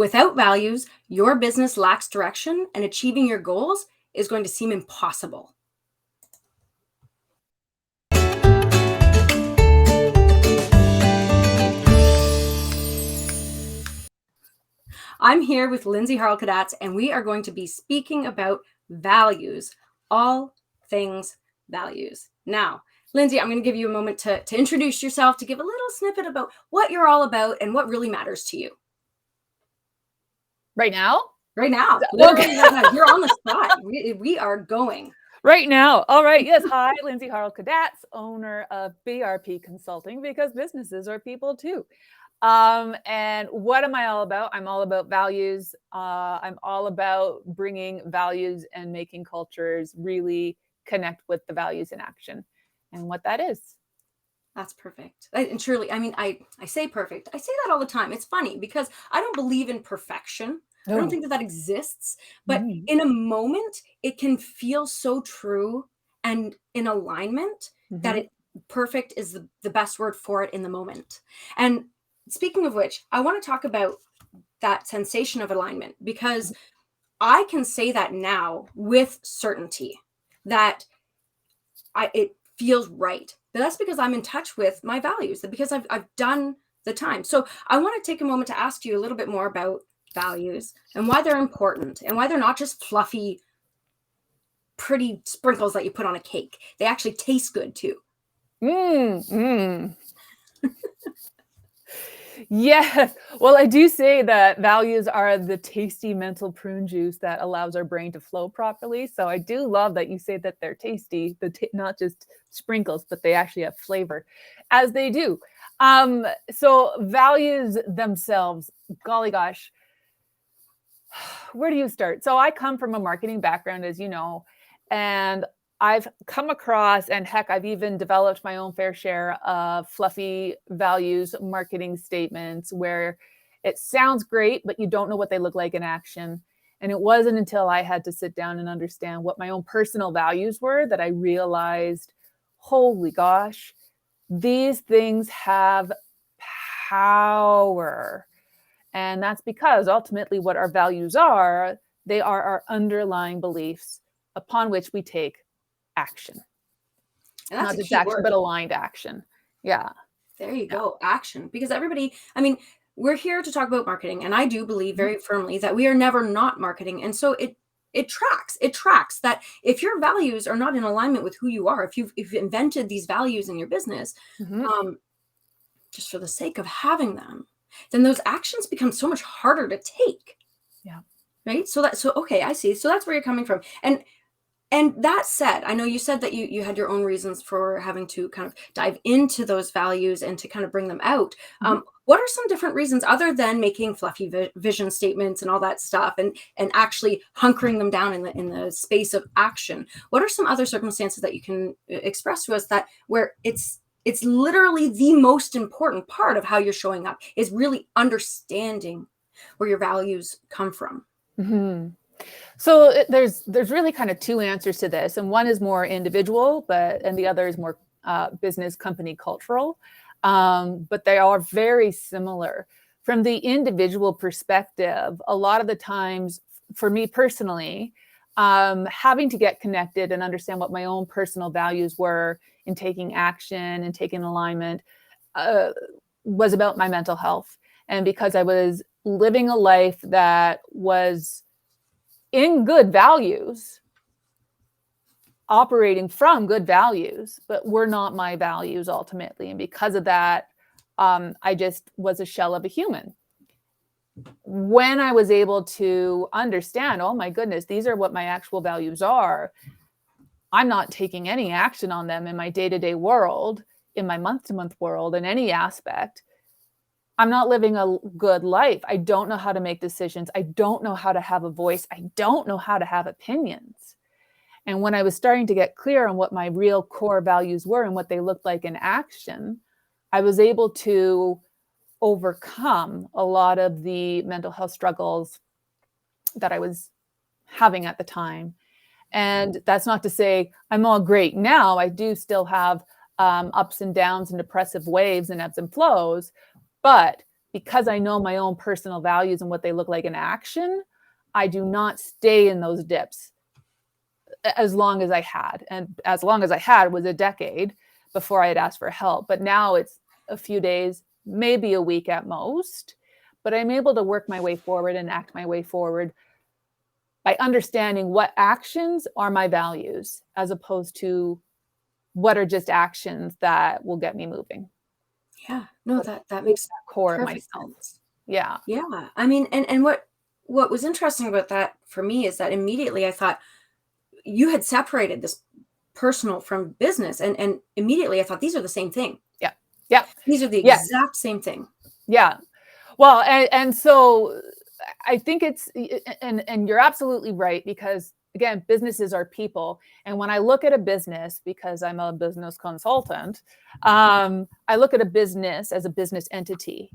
Without values, your business lacks direction and achieving your goals is going to seem impossible. I'm here with Lindsay Harle-Kadatz, and we are going to be speaking about values, all things values. Now, Lindsay, I'm going to give you a moment to introduce yourself, to give a little snippet about what you're all about and what really matters to you. Right now? Right now. Literally right now. You're on the spot. We are going. Right now. All right. Yes. Hi, Lindsay Harle-Kadatz, owner of BRP Consulting, because businesses are people too. And what am I all about? I'm all about values. I'm all about bringing values and making cultures really connect with the values in action and what that is. That's perfect. And surely, I mean, I say perfect. I say that all the time. It's funny because I don't believe in perfection. I don't think that exists. But in a moment, it can feel so true and in alignment that perfect is the best word for it in the moment. And speaking of which, I want to talk about that sensation of alignment, because I can say that now with certainty that it feels right. But that's because I'm in touch with my values, because I've done the time. So I want to take a moment to ask you a little bit more about values and why they're important and why they're not just fluffy, pretty sprinkles that you put on a cake. They actually taste good too. Yes. Well, I do say that values are the tasty mental prune juice that allows our brain to flow properly. So I do love that you say that they're tasty, not just sprinkles, but they actually have flavor, as they do. So values themselves, golly gosh, where do you start? So I come from a marketing background, as you know, and I've come across, and heck, I've even developed my own fair share of fluffy values marketing statements where it sounds great, but you don't know what they look like in action. And it wasn't until I had to sit down and understand what my own personal values were that I realized, holy gosh, these things have power. And that's because ultimately what our values are, they are our underlying beliefs upon which we take action. And that's not just action, but aligned action. Yeah. There you go. Action. Because everybody, I mean, we're here to talk about marketing, and I do believe very firmly that we are never not marketing. And so it tracks that if your values are not in alignment with who you are, if you've invented these values in your business, just for the sake of having them, then those actions become so much harder to take. Yeah. Right. So okay, I see. So that's where you're coming from. And that said, I know you said that you had your own reasons for having to kind of dive into those values and to kind of bring them out. What are some different reasons other than making fluffy vision statements and all that stuff and actually hunkering them down in the space of action? What are some other circumstances that you can express to us that where it's literally the most important part of how you're showing up is really understanding where your values come from? So there's really kind of two answers to this, and one is more individual, and the other is more business company cultural, but they are very similar. From the individual perspective, a lot of the times, for me personally, having to get connected and understand what my own personal values were in taking action and taking alignment was about my mental health. And because I was living a life that was in good values, operating from good values, but were not my values ultimately. And because of that, I just was a shell of a human. When I was able to understand, oh my goodness, these are what my actual values are, I'm not taking any action on them in my day-to-day world, in my month-to-month world, in any aspect. I'm not living a good life. I don't know how to make decisions. I don't know how to have a voice. I don't know how to have opinions. And when I was starting to get clear on what my real core values were and what they looked like in action, I was able to overcome a lot of the mental health struggles that I was having at the time. And that's not to say I'm all great now. I do still have ups and downs and depressive waves and ebbs and flows. But because I know my own personal values and what they look like in action, I do not stay in those dips as long as I had. And as long as I had was a decade before I had asked for help. But now it's a few days, maybe a week at most. But I'm able to work my way forward and act my way forward by understanding what actions are my values as opposed to what are just actions that will get me moving. Yeah, no, that makes Core of perfect myself. sense. Yeah. Yeah, I mean, and what was interesting about that for me is that immediately I thought you had separated this personal from business, and immediately I thought these are the same thing. Yeah. Yeah. These are the Yes. exact same thing. Yeah. Well, and so I think it's, and you're absolutely right, because again, businesses are people. And when I look at a business, because I'm a business consultant, I look at a business as a business entity.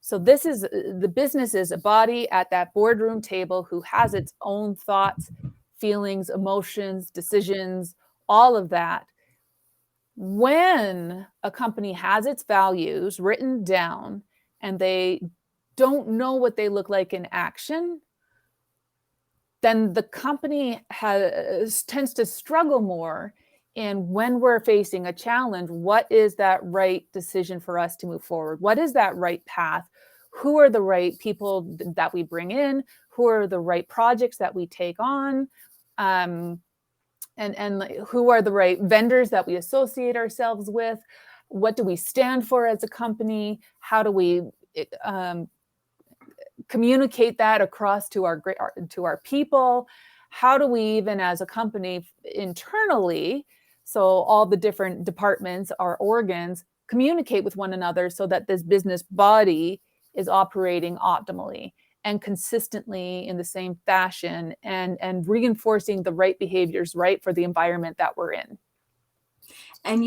So this is, the business is a body at that boardroom table who has its own thoughts, feelings, emotions, decisions, all of that. When a company has its values written down and they don't know what they look like in action, then the company tends to struggle more. And when we're facing a challenge, what is that right decision for us to move forward? What is that right path? Who are the right people that we bring in? Who are the right projects that we take on? And who are the right vendors that we associate ourselves with? What do we stand for as a company? How do we communicate that across to our people? How do we, even as a company internally, so all the different departments, our organs, communicate with one another so that this business body is operating optimally and consistently in the same fashion, and reinforcing the right behaviors, right, for the environment that we're in? And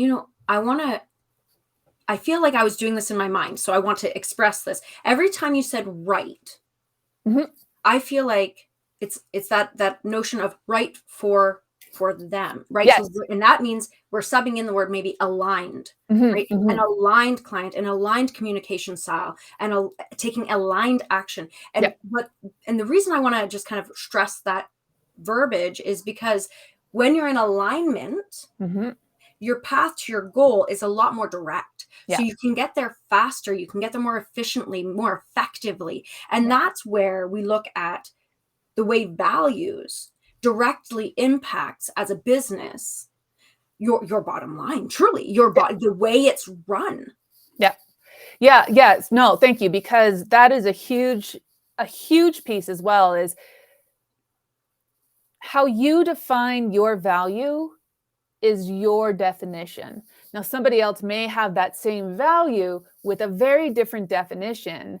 I feel like I was doing this in my mind, so I want to express this. Every time you said right, Mm-hmm. I feel like it's that notion of right for them, right? Yes. So, and that means we're subbing in the word maybe aligned, Mm-hmm. right? Mm-hmm. An aligned client, an aligned communication style, and taking aligned action. And Yeah. and the reason I want to just kind of stress that verbiage is because when you're in alignment, Mm-hmm. your path to your goal is a lot more direct. So Yeah. you can get there faster, you can get there more efficiently, more effectively. And that's where we look at the way values directly impacts as a business your bottom line, truly the way it's run. Yeah. Yeah. Yes. No, thank you. Because that is a huge piece as well, is how you define your value is your definition. Now, somebody else may have that same value with a very different definition.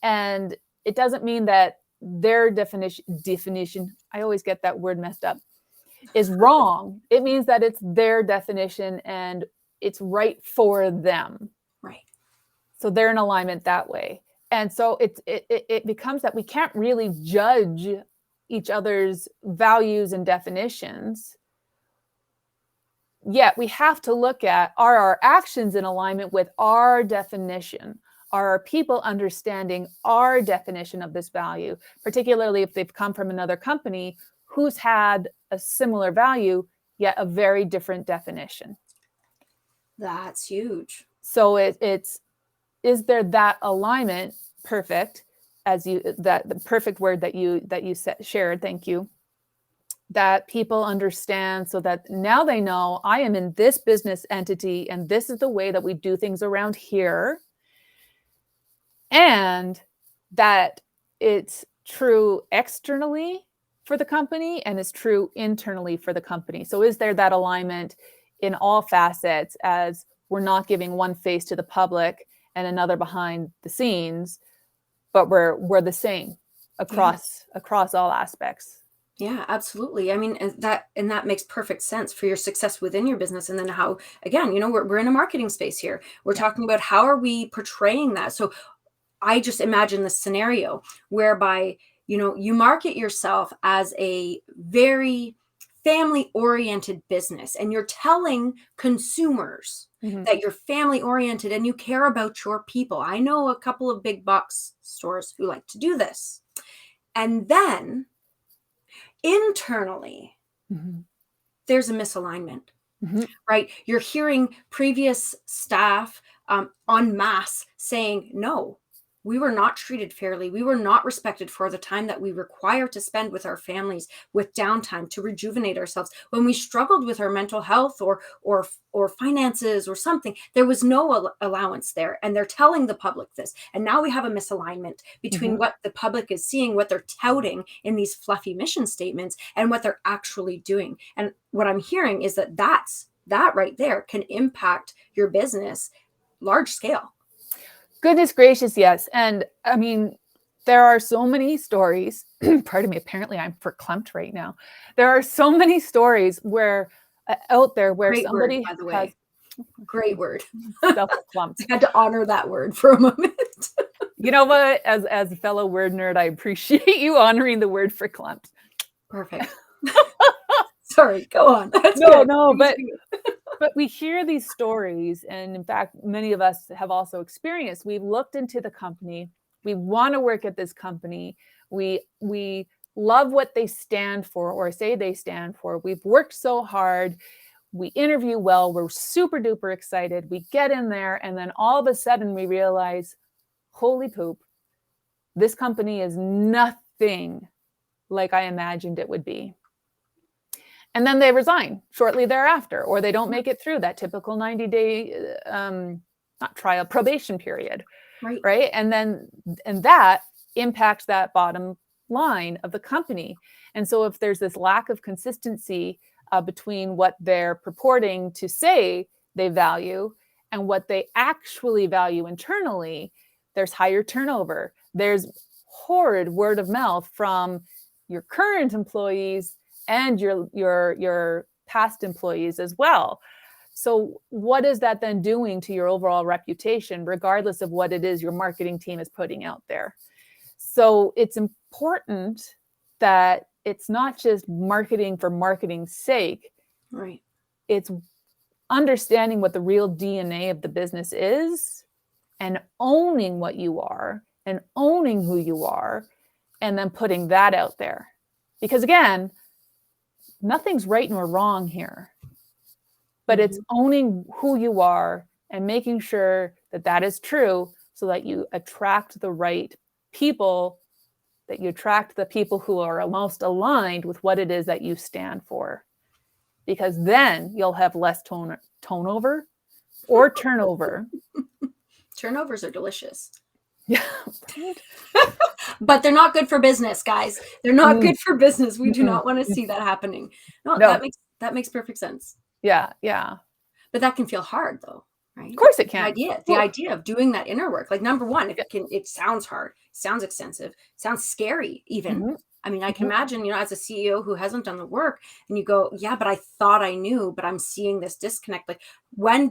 And it doesn't mean that their definition, I always get that word messed up, is wrong. It means that it's their definition and it's right for them. Right. So they're in alignment that way. And so it becomes that we can't really judge each other's values and definitions. Yet we have to look at, are our actions in alignment with our definition? Are our people understanding our definition of this value, particularly if they've come from another company who's had a similar value, yet a very different definition? That's huge. So it's, is there that alignment? Perfect, the perfect word that you shared, thank you, that people understand, so that now they know I am in this business entity and this is the way that we do things around here, and that it's true externally for the company and it's true internally for the company. So is there that alignment in all facets, as we're not giving one face to the public and another behind the scenes, but we're the same across all aspects? Yeah, absolutely. I mean, and that makes perfect sense for your success within your business. And then how, again, we're in a marketing space here. We're talking about how are we portraying that. So I just imagine this scenario whereby, you market yourself as a very family-oriented business and you're telling consumers that you're family-oriented and you care about your people. I know a couple of big box stores who like to do this. And then internally, there's a misalignment, right? You're hearing previous staff en masse saying, no, we were not treated fairly. We were not respected for the time that we require to spend with our families, with downtime to rejuvenate ourselves. When we struggled with our mental health or finances or something, there was no allowance there. And they're telling the public this. And now we have a misalignment between what the public is seeing, what they're touting in these fluffy mission statements, and what they're actually doing. And what I'm hearing is that right there can impact your business large scale. Goodness gracious, yes. And I mean, there are so many stories. Pardon me, apparently I'm verklempt right now. There are so many stories where out there where Great somebody word, by the has way. Great word. self-verklempt. I had to honor that word for a moment. You know what? As a fellow word nerd, I appreciate you honoring the word verklempt. Perfect. Sorry, go on. That's No, good. no, but we hear these stories, and in fact, many of us have also experienced. We've looked into the company. We want to work at this company. We love what they stand for or say they stand for. We've worked so hard. We interview well. We're super duper excited. We get in there, and then all of a sudden we realize, holy poop, this company is nothing like I imagined it would be. And then they resign shortly thereafter, or they don't make it through that typical 90-day, not trial, probation period, right? And that impacts that bottom line of the company. And so if there's this lack of consistency between what they're purporting to say they value and what they actually value internally, there's higher turnover. There's horrid word of mouth from your current employees and your past employees as well. So what is that then doing to your overall reputation, regardless of what it is your marketing team is putting out there? So it's important that it's not just marketing for marketing's sake. Right. It's understanding what the real DNA of the business is and owning what you are and owning who you are, and then putting that out there. Because again, nothing's right nor wrong here, but it's owning who you are and making sure that that is true so that you attract the right people, that you attract the people who are most aligned with what it is that you stand for. Because then you'll have less turnover. Turnovers are delicious. Yeah. But they're not good for business, guys. They're not good for business. We do not want to see that happening. No, that makes perfect sense. Yeah, yeah. But that can feel hard though, right? Of course it can. The idea of doing that inner work. Like number one, it sounds hard, sounds extensive, sounds scary even. I mean, I can imagine, as a CEO who hasn't done the work and you go, yeah, but I thought I knew, but I'm seeing this disconnect. Like when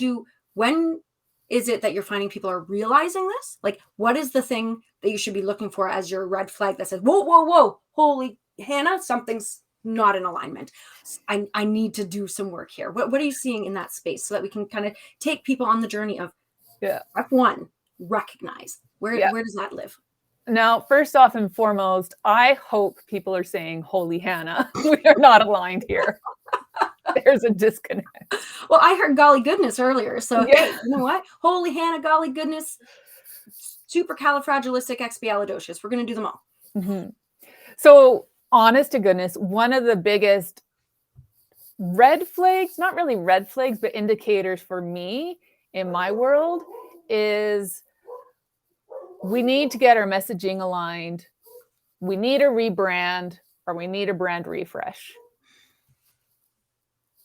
is it that you're finding people are realizing this? Like, what is the thing that you should be looking for as your red flag that says, whoa, whoa, whoa, holy Hannah, something's not in alignment. I need to do some work here. What are you seeing in that space so that we can kind of take people on the journey of step one, recognize where does that live? Now, first off and foremost, I hope people are saying, holy Hannah, we are not aligned here. There's a disconnect. Well, I heard golly goodness earlier. So, hey, you know what? Holy Hannah, golly goodness, supercalifragilisticexpialidocious. We're going to do them all. So, honest to goodness, one of the biggest red flags, not really red flags, but indicators for me in my world is we need to get our messaging aligned. We need a rebrand or we need a brand refresh.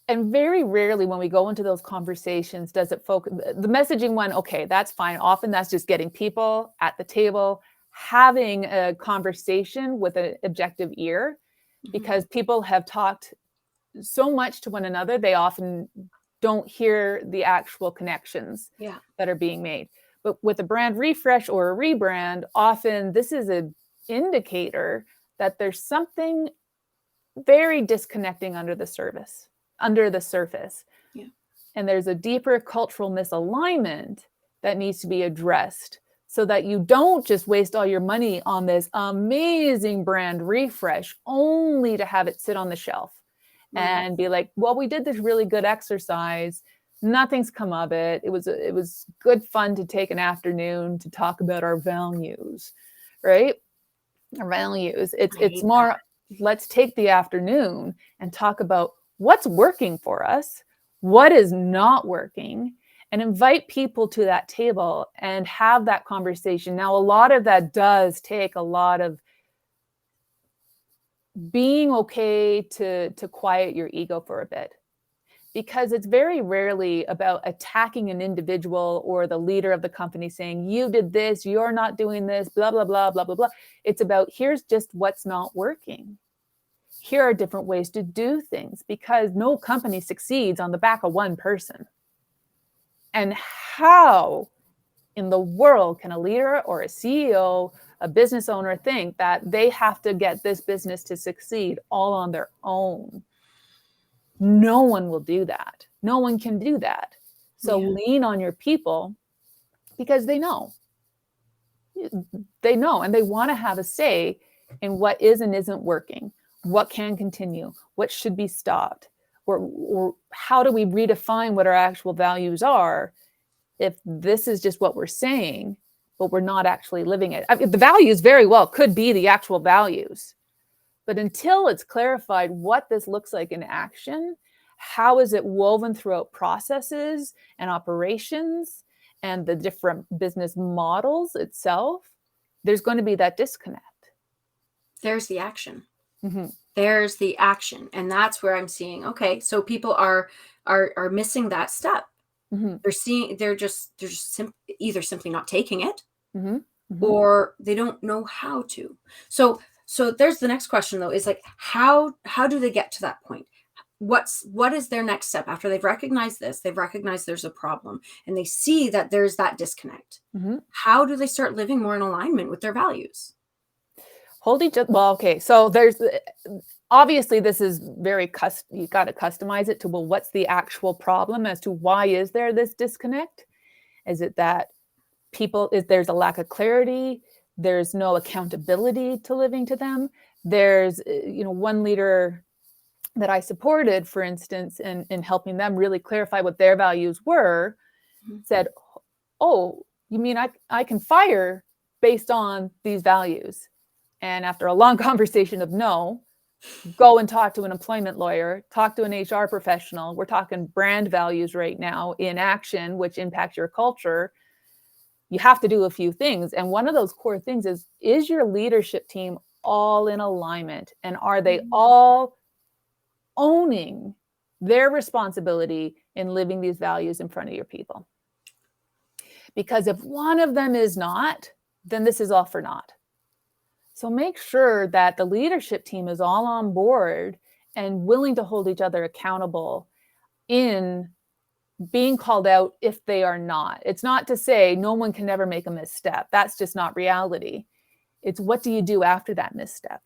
And very rarely when we go into those conversations, does it focus, the messaging one, okay, that's fine. Often that's just getting people at the table, having a conversation with an objective ear, because people have talked so much to one another, they often don't hear the actual connections that are being made. But with a brand refresh or a rebrand, often this is an indicator that there's something very disconnecting under the surface. Yeah. And there's a deeper cultural misalignment that needs to be addressed so that you don't just waste all your money on this amazing brand refresh only to have it sit on the shelf and be like, well, we did this really good exercise. Nothing's come of it. It was good fun to take an afternoon to talk about our values, right? Our values. It's more, let's take the afternoon and talk about what's working for us, what is not working, and invite people to that table and have that conversation. Now, a lot of that does take a lot of being okay to quiet your ego for a bit, because it's very rarely about attacking an individual or the leader of the company saying, you did this, you're not doing this, blah, blah, blah, blah, blah, blah. It's about, here's just what's not working. Here are different ways to do things, because no company succeeds on the back of one person. And how in the world can a leader or a CEO, a business owner think that they have to get this business to succeed all on their own? No one will do that. No one can do that. So lean on your people, because they know. They know, and they want to have a say in what is and isn't working, what can continue, what should be stopped, or how do we redefine what our actual values are if this is just what we're saying, but we're not actually living it. I mean, the values very well could be the actual values. But until it's clarified what this looks like in action, how is it woven throughout processes and operations and the different business models itself, there's going to be that disconnect. There's the action. There's the action. And that's where I'm seeing, okay, so people are missing that step. They're just either simply not taking it, or they don't know how to. So there's the next question though, is like, how do they get to that point? What is their next step after they've recognized this? They've recognized there's a problem and they see that there's that disconnect. How do they start living more in alignment with their values? Well, okay. So there's obviously this is very you got to customize it to, well, what's the actual problem as to why is there this disconnect? Is it that there's a lack of clarity? There's no accountability to living to them. There's, one leader that I supported, for instance, in helping them really clarify what their values were, said, oh, you mean I can fire based on these values? And after a long conversation of no, go and talk to an employment lawyer, talk to an HR professional. We're talking brand values right now in action, which impact your culture. You have to do a few things. And one of those core things is your leadership team all in alignment? And are they all owning their responsibility in living these values in front of your people? Because if one of them is not, then this is all for naught. So make sure that the leadership team is all on board and willing to hold each other accountable in being called out if they are not. It's not to say no one can never make a misstep. That's just not reality. It's, what do you do after that misstep?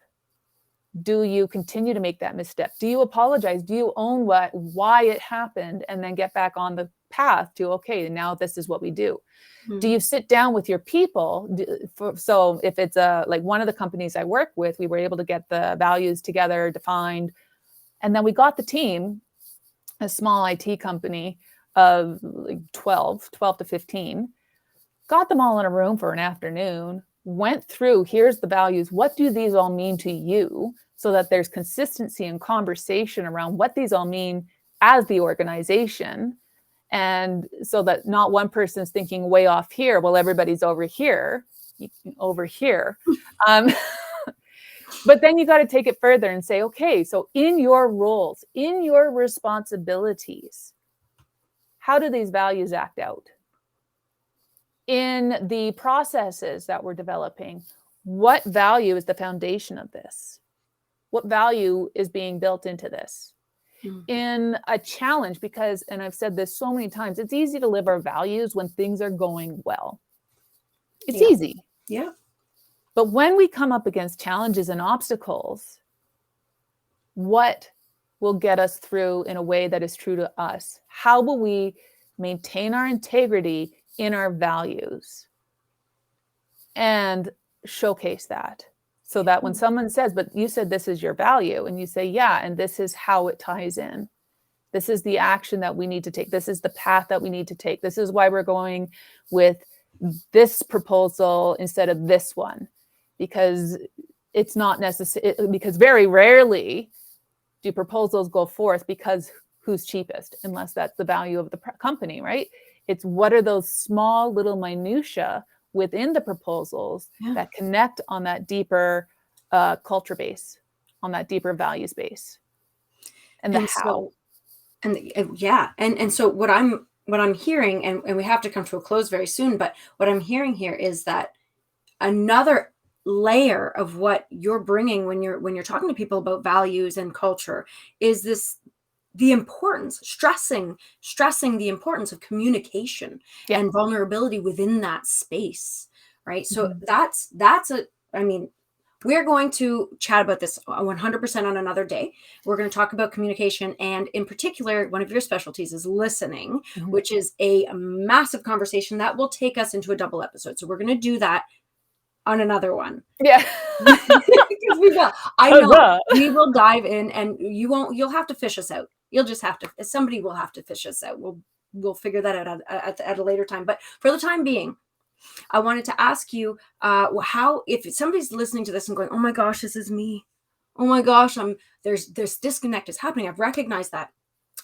Do you continue to make that misstep? Do you apologize? Do you own why it happened and then get back on the path to, okay, now this is what we do? Do you sit down with your people? So if it's like one of the companies I work with, we were able to get the values together, defined, and then we got the team, a small IT company of like 12 to 15, got them all in a room for an afternoon, went through, here's the values. What do these all mean to you? So that there's consistency and conversation around what these all mean as the organization. And so that not one person is thinking way off here, well, everybody's over here. But then you got to take it further and say, okay, so in your roles, in your responsibilities, how do these values act out? In the processes that we're developing, what value is the foundation of this? What value is being built into this? In a challenge, because, and I've said this so many times, it's easy to live our values when things are going well. It's easy. Yeah. But when we come up against challenges and obstacles, what will get us through in a way that is true to us? How will we maintain our integrity in our values and showcase that? So that when someone says, but you said this is your value, and you say, yeah, and this is how it ties in. This is the action that we need to take. This is the path that we need to take. This is why we're going with this proposal instead of this one, because it's not necessary, because very rarely do proposals go forth because who's cheapest, unless that's the value of the company, right? It's what are those small little minutia within the proposals that connect on that deeper culture base, on that deeper values base, and the how. And so what I'm hearing, and we have to come to a close very soon, but what I'm hearing here is that another layer of what you're bringing when you're talking to people about values and culture is the importance, stressing the importance of communication and vulnerability within that space, right? So we're going to chat about this 100% on another day. We're going to talk about communication, and in particular, one of your specialties is listening, which is a massive conversation that will take us into a double episode. So we're going to do that on another one. Yeah. Because we will. I know we will dive in, and you'll have to fish us out. You'll just have to, somebody will have to fish us out. We'll figure that out at a later time. But for the time being, I wanted to ask you how, if somebody's listening to this and going, oh my gosh, this is me. Oh my gosh, there's disconnect is happening. I've recognized that.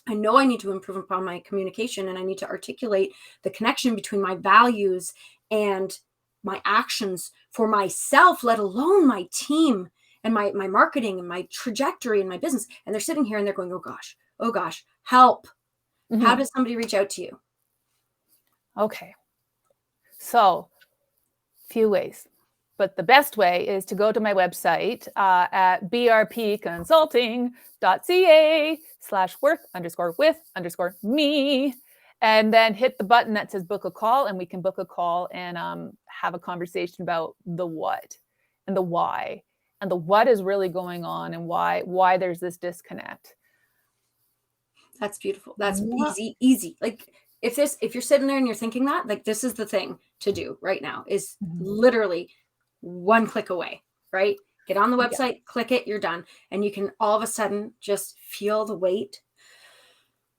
I know I need to improve upon my communication, and I need to articulate the connection between my values and my actions for myself, let alone my team and my marketing and my trajectory and my business. And they're sitting here and they're going, oh gosh, help. How does somebody reach out to you? Okay. So, few ways, but the best way is to go to my website at brpconsulting.ca/work_with_me, and then hit the button that says book a call, and we can book a call and have a conversation about the what and the why, and the what is really going on and why there's this disconnect. That's beautiful. That's easy. Like if you're sitting there and you're thinking that, like, this is the thing to do right now, is literally one click away, right? Get on the website, click it, you're done. And you can all of a sudden just feel the weight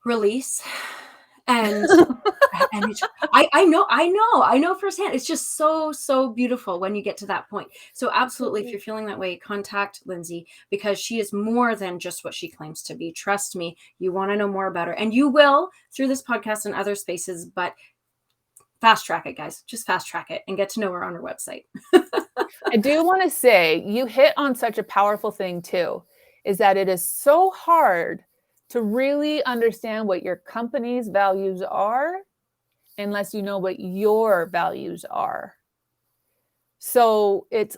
release. And I know firsthand. It's just so beautiful when you get to that point. So absolutely, if you're feeling that way, contact Lindsay, because she is more than just what she claims to be. Trust me, you want to know more about her, and you will through this podcast and other spaces. But fast track it, guys. Just fast track it and get to know her on her website. I do want to say, you hit on such a powerful thing too, is that it is so hard to really understand what your company's values are unless you know what your values are. So it's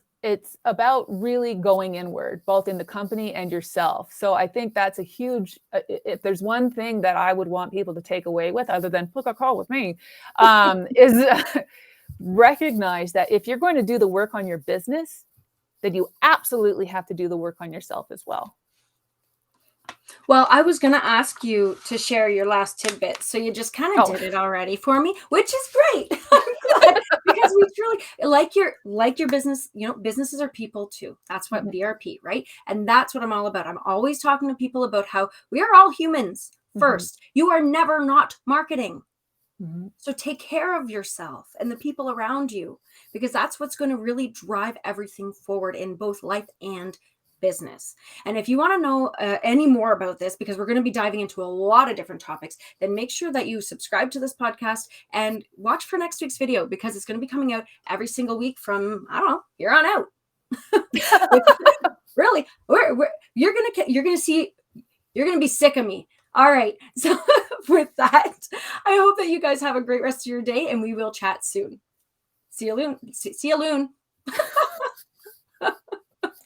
about really going inward, both in the company and yourself. So I think that's a huge, if there's one thing that I would want people to take away with, other than book a call with me, is recognize that if you're going to do the work on your business, then you absolutely have to do the work on yourself as well. Well, I was going to ask you to share your last tidbit, so you just kind of did it already for me, which is great. I'm glad, because we truly like your business. You know, businesses are people too. That's what BRP, right? And that's what I'm all about. I'm always talking to people about how we are all humans first. You are never not marketing. So take care of yourself and the people around you, because that's what's going to really drive everything forward in both life and business. And if you want to know any more about this, because we're going to be diving into a lot of different topics, then make sure that you subscribe to this podcast and watch for next week's video, because it's going to be coming out every single week from, I don't know, here on out. Really, you're going to be sick of me. All right. So with that, I hope that you guys have a great rest of your day, and we will chat soon. See you loon.